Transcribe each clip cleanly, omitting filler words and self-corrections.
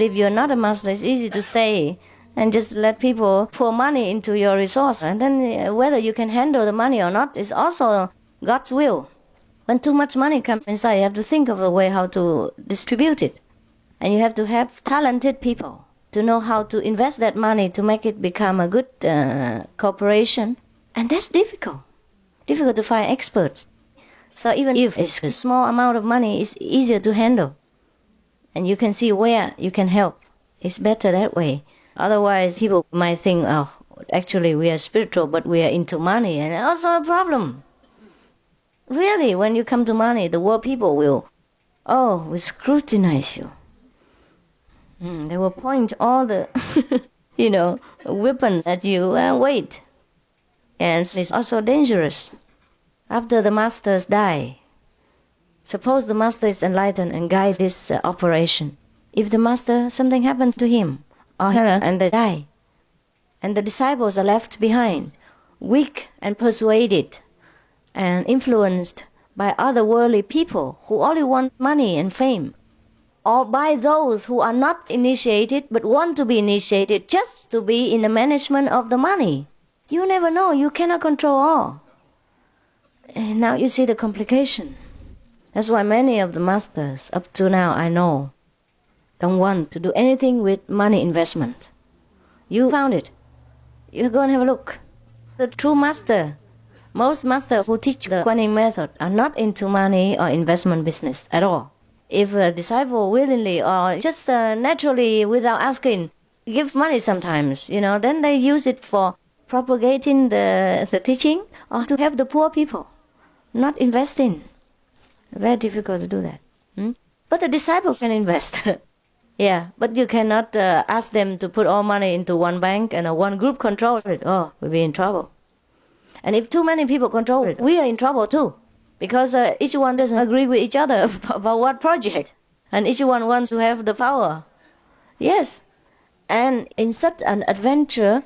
If you're not a master, it's easy to say and just let people pour money into your resource. And then whether you can handle the money or not is also God's will. When too much money comes inside, you have to think of a way how to distribute it. And you have to have talented people to know how to invest that money to make it become a good corporation. And that's difficult to find experts. So even if it's a small amount of money, it's easier to handle. And you can see where you can help. It's better that way. Otherwise, people might think, oh, actually we are spiritual, but we are into money. And also a problem. Really, when you come to money, the world people will scrutinize you. They will point all the, weapons at you and wait. And it's also dangerous. After the masters die, suppose the master is enlightened and guides this operation. If the master, something happens to him or her and they die, and the disciples are left behind, weak and persuaded and influenced by other worldly people who only want money and fame, or by those who are not initiated but want to be initiated just to be in the management of the money. You never know. You cannot control all. And now you see the complication. That's why many of the masters, up to now I know, don't want to do anything with money investment. You found it. You go and have a look. The true master, most masters who teach the Kuan Yin method are not into money or investment business at all. If a disciple willingly or just naturally without asking give money sometimes, then they use it for propagating the teaching or to help the poor people, not investing. Very difficult to do that. But the disciple can invest. Yeah, but you cannot ask them to put all money into one bank and one group control it. Oh, we'll be in trouble. And if too many people control it, we are in trouble too. Because each one doesn't agree with each other about what project. And each one wants to have the power. Yes. And in such an adventure,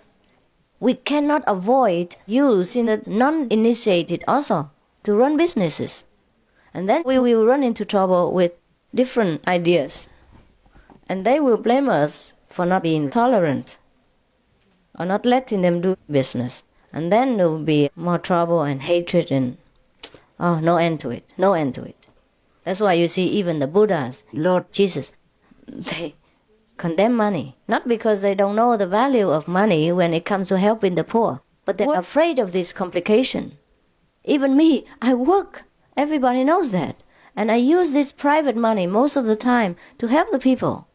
we cannot avoid using the non-initiated also to run businesses. And then we will run into trouble with different ideas. And they will blame us for not being tolerant or not letting them do business. And then there will be more trouble and hatred and no end to it, no end to it. That's why you see even the Buddhas, Lord Jesus, they condemn money. Not because they don't know the value of money when it comes to helping the poor, but they're afraid of this complication. Even me, I work. Everybody knows that. And I use this private money most of the time to help the people.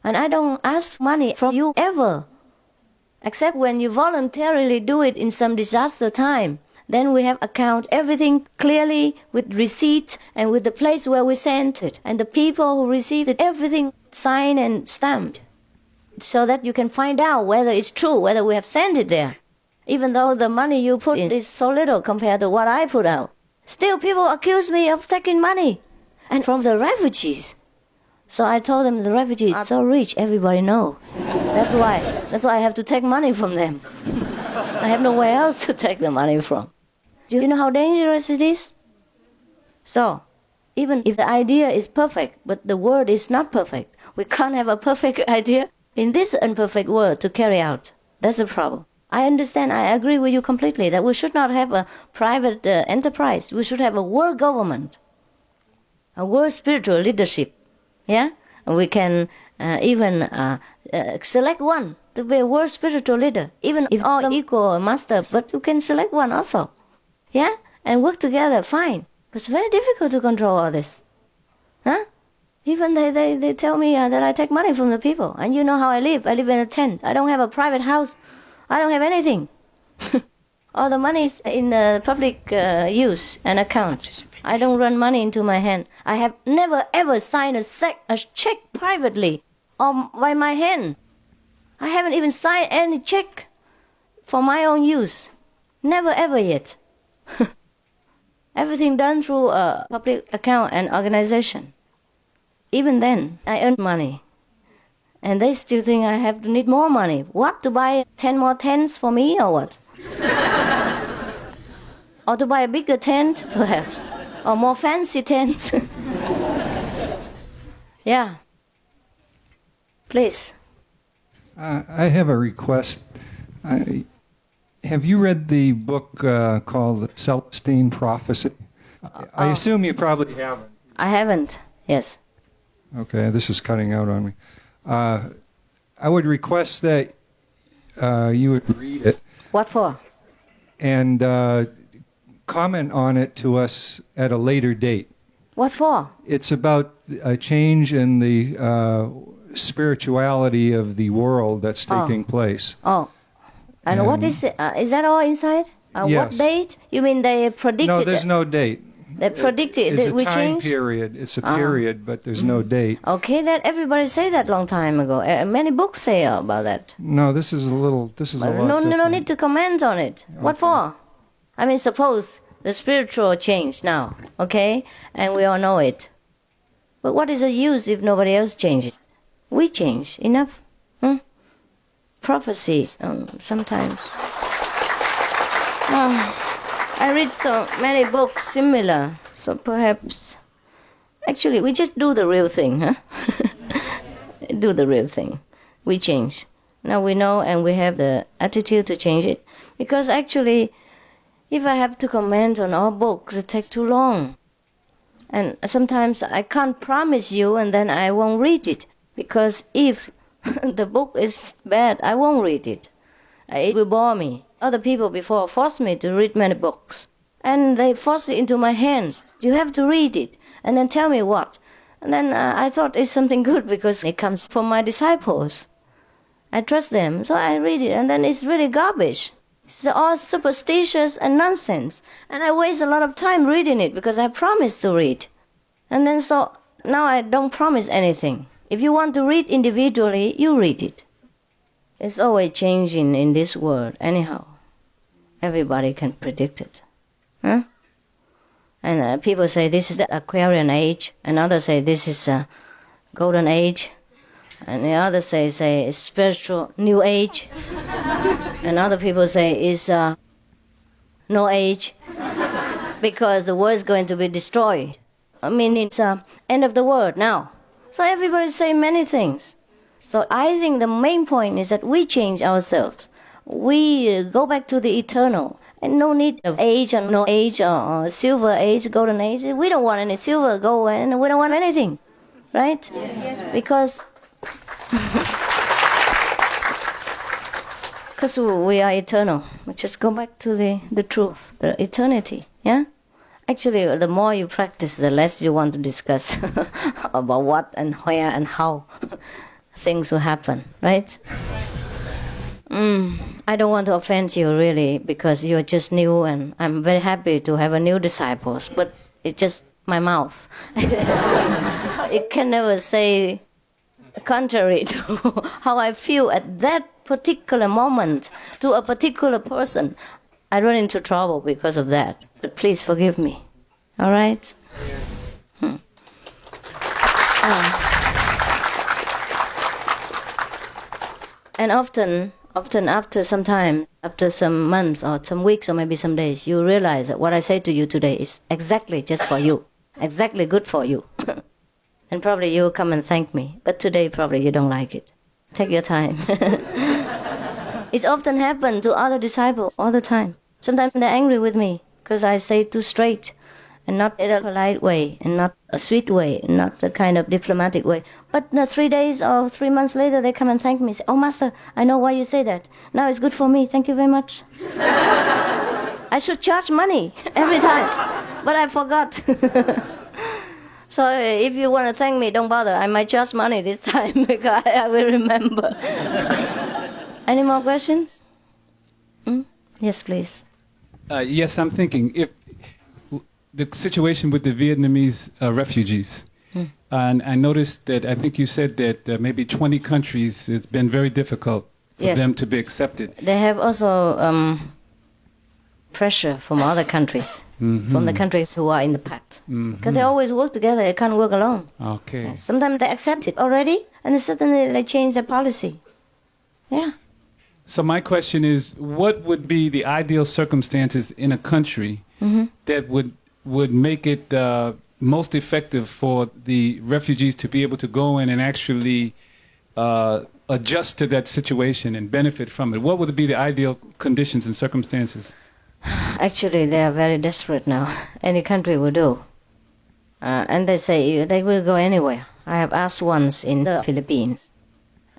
And I don't ask money from you ever. Except when you voluntarily do it in some disaster time. Then we have account everything clearly with receipt and with the place where we sent it. And the people who received it, everything signed and stamped. So that you can find out whether it's true, whether we have sent it there. Even though the money you put in is so little compared to what I put out. Still people accuse me of taking money. And from the refugees. So I told them the refugees are so rich, everybody knows. That's why I have to take money from them. I have nowhere else to take the money from. Do you know how dangerous it is? So, even if the idea is perfect, but the word is not perfect, we can't have a perfect idea in this imperfect world to carry out. That's the problem. I understand, I agree with you completely that we should not have a private enterprise. We should have a world government, a world spiritual leadership. Yeah? And we can even select one to be a world spiritual leader. Even if all equal master, but you can select one also. Yeah? And work together, fine. But it's very difficult to control all this. Huh? Even they tell me that I take money from the people. And you know how I live. I live in a tent. I don't have a private house. I don't have anything. All the money is in public use and account. I don't run money into my hand. I have never ever signed a check privately or by my hand. I haven't even signed any check for my own use. Never ever yet. Everything done through a public account and organization. Even then, I earn money. And they still think I have to need more money. What, to buy 10 more tents for me or what? Or to buy a bigger tent, perhaps. Or more fancy tents. Yeah. Please. I have a request. Have you read the book called Celestine Prophecy? I assume you probably haven't. I haven't, yes. Okay, this is cutting out on me. I would request that you would read it. What for? And comment on it to us at a later date. What for? It's about a change in the spirituality of the world that's taking place. Oh. And what is it? Is that all inside? Yes. What date? You mean they predicted? No, there's no date. They predicted It's we a time change? period. It's a period, but there's no date. Okay, that everybody say that long time ago. Many books say about that. No, this is a lot No different. need to comment on it. What for? I mean, suppose the spiritual change now, okay? And we all know it. But what is the use if nobody else changes it? We change. Enough. Prophecies, sometimes. I read so many books similar, so perhaps... Actually, we just do the real thing, huh? Do the real thing. We change. Now we know and we have the attitude to change it. Because actually, if I have to comment on all books, it takes too long. And sometimes I can't promise you and then I won't read it. Because if the book is bad, I won't read it. It will bore me. Other people before forced me to read many books. And they forced it into my hands. You have to read it. And then tell me what. And then I thought it's something good because it comes from my disciples. I trust them, so I read it. And then it's really garbage. It's all superstitious and nonsense. And I waste a lot of time reading it because I promised to read. And then so now I don't promise anything. If you want to read individually, you read it. It's always changing in this world, anyhow. Everybody can predict it. Huh? And people say this is the Aquarian age, and others say this is a golden age, and the others say spiritual new age, and other people say it's no age, because the world is going to be destroyed. I mean, it's end of the world now. So everybody say many things. So I think the main point is that we change ourselves. We go back to the eternal. And no need of age or no age or silver age, golden age. We don't want any silver, gold, and we don't want anything. Right? Yes. Because we are eternal. We just go back to the truth, the eternity. Yeah? Actually, the more you practice, the less you want to discuss about what and where and how things will happen, right? I don't want to offend you really because you're just new and I'm very happy to have a new disciples, but it's just my mouth. It can never say contrary to how I feel at that particular moment to a particular person. I run into trouble because of that, but please forgive me. All right? And often after some time, after some months or some weeks or maybe some days, you realize that what I say to you today is exactly just for you, exactly good for you. And probably you'll come and thank me, but today probably you don't like it. Take your time. It's often happened to other disciples all the time. Sometimes they're angry with me because I say too straight and not in a polite way and not a sweet way, not the kind of diplomatic way. But 3 days or 3 months later, they come and thank me. Say, "Oh, Master, I know why you say that. Now it's good for me. Thank you very much." I should charge money every time, but I forgot. So if you want to thank me, don't bother. I might charge money this time because I will remember. Any more questions? Yes, please. Yes, I'm thinking if the situation with the Vietnamese refugees, and I noticed that I think you said that maybe 20 countries, it's been very difficult for them to be accepted. They have also pressure from other countries, from the countries who are in the pact. Because they always work together, they can't work alone. Okay. Sometimes they accept it already, and then suddenly they change their policy. Yeah. So my question is, what would be the ideal circumstances in a country that would make it most effective for the refugees to be able to go in and actually adjust to that situation and benefit from it? What would be the ideal conditions and circumstances? Actually, they are very desperate now. Any country will do. And they say they will go anywhere. I have asked once in the Philippines.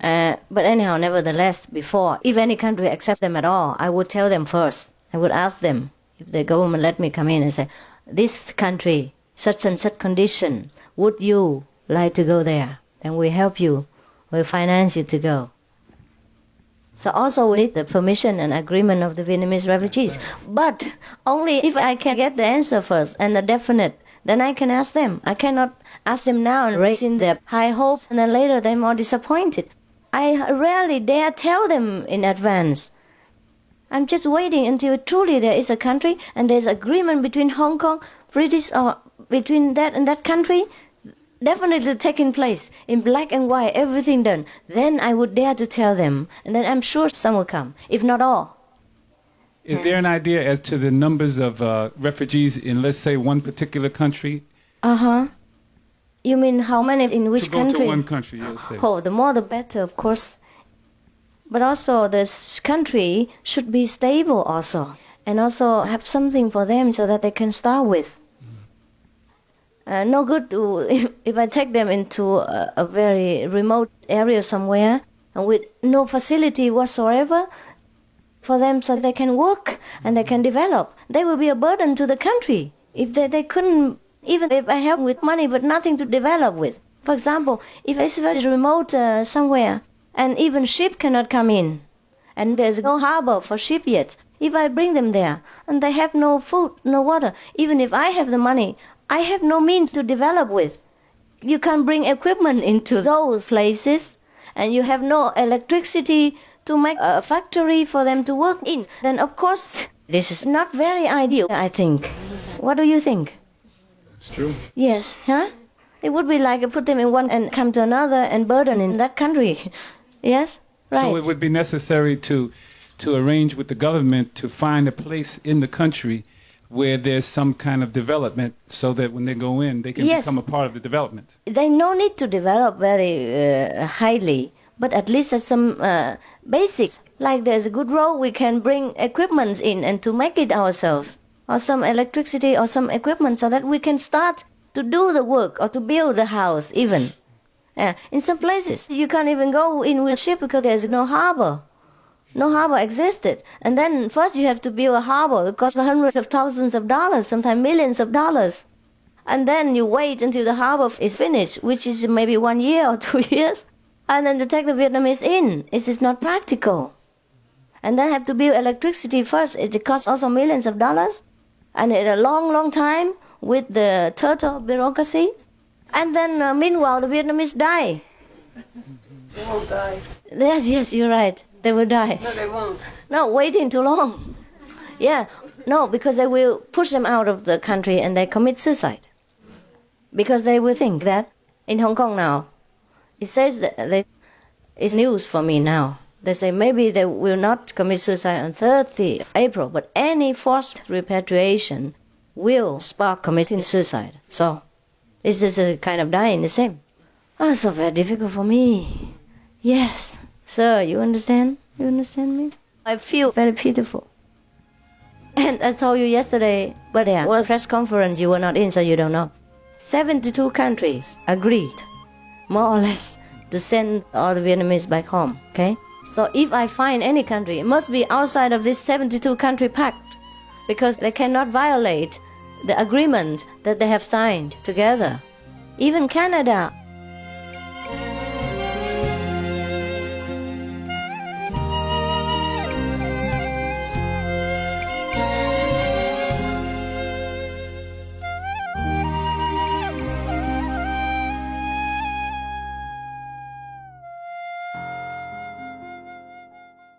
But anyhow, nevertheless, before, if any country accepts them at all, I would tell them first. I would ask them, if the government let me come in and say, this country, such and such condition, would you like to go there? Then we help you, we'll finance you to go. So also we need the permission and agreement of the Vietnamese refugees. But only if I can get the answer first and the definite, then I can ask them. I cannot ask them now and raise in their high hopes, and then later they're more disappointed. I rarely dare tell them in advance. I'm just waiting until truly there is a country and there's agreement between Hong Kong, British, or between that and that country, definitely taking place in black and white, everything done. Then I would dare to tell them, and then I'm sure some will come, if not all. Is there an idea as to the numbers of refugees in, let's say, one particular country? You mean how many in which to go country? to one country, you'll say. Oh, the more the better, of course. But also this country should be stable also, and also have something for them so that they can start with. No good if I take them into a very remote area somewhere and with no facility whatsoever for them so they can work and they can develop. They will be a burden to the country if they couldn't, even if I help with money but nothing to develop with. For example, if it's very remote somewhere and even ship cannot come in and there's no harbor for ship yet, if I bring them there and they have no food, no water, even if I have the money, I have no means to develop with. You can't bring equipment into those places and you have no electricity to make a factory for them to work in. Then of course, this is not very ideal, I think. What do you think? It's true. Yes, huh? It would be like put them in one and come to another and burden in that country. Yes? Right. So it would be necessary to arrange with the government to find a place in the country where there's some kind of development so that when they go in, they can become a part of the development. They no need to develop very highly, but at least as some basics. Like there's a good road, we can bring equipment in and to make it ourselves. Or some electricity or some equipment so that we can start to do the work or to build the house even. In some places, you can't even go in with ship because there's no harbor. No harbor existed. And then first you have to build a harbor. It costs hundreds of thousands of dollars, sometimes millions of dollars. And then you wait until the harbor is finished, which is maybe 1 year or 2 years. And then to take the Vietnamese in. It is not practical. And then have to build electricity first. It costs also millions of dollars. And in a long, long time with the total bureaucracy. And then meanwhile the Vietnamese die. They won't die. Yes, you're right. They will die. No, they won't. No, waiting too long. Yeah, no, because they will push them out of the country and they commit suicide. Because they will think that in Hong Kong now, it says that it's news for me now. They say maybe they will not commit suicide on 30th April, but any forced repatriation will spark committing suicide. So this is a kind of dying the same. Oh, so very difficult for me. Yes. Sir, you understand? You understand me? I feel very pitiful. And I told you yesterday, but there was a press conference you were not in, so you don't know. 72 countries agreed, more or less, to send all the Vietnamese back home, okay? So if I find any country, it must be outside of this 72 country pact, because they cannot violate the agreement that they have signed together. Even Canada